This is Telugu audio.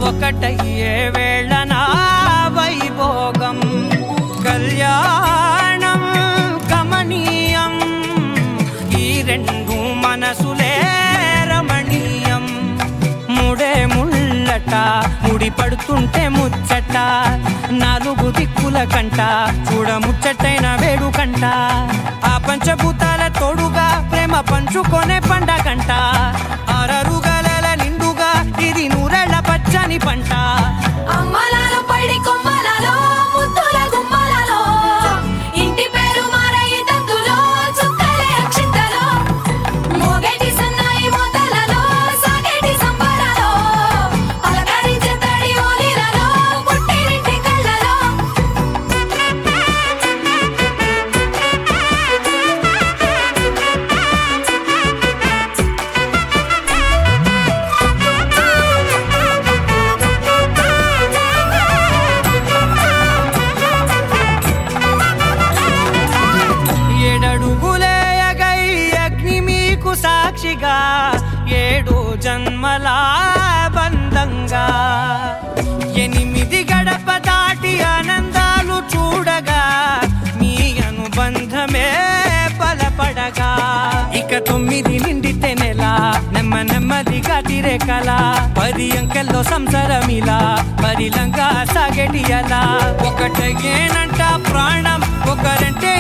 ఒకటయ్యే వేళ నా వైభోగం కళ్యాణం కమనీయం ఈ రెండు మనసులే రమణీయం ముడే ముళ్ళట ముడి పడుతుంటే ముచ్చట నాలుగు దిక్కుల కంట చూడ ముచ్చటైన వేడుకంట ఆ పంచభూతాల తోడుగా ప్రేమ పంచుకొనే పండగంట ఆరరుగల నిండుగా ఇది నూరెళ్ళ పచ్చని పంట అమ్మలాలో పడి కొమ్మలలో ముద్దుల గుమ్మలలో ఇంటి పేరు మారయి తందులో చుక్కలే అక్షింతలో మోగేటి సన్నాయి మోతలలో సాగేటి సంబరాలో పలకరించే తడి ఓలిలలో పుట్టినింటి కళ్ళలో ఏడడుగులేయగై అగ్ని మీకు సాక్షిగా 7 జన్మల బంధంగా 8 గడప దాటి ఆనందాలు చూడగా మీ అనుబంధమే బలపడగా ఇక 9 నిండితే నెల నెమ్మదిగా తిరే కల 10 అంకెల్లో సంసారమిలా పరిలంగా సాగేటి అలా ఒకటేనంట ప్రాణం ఒకరంటే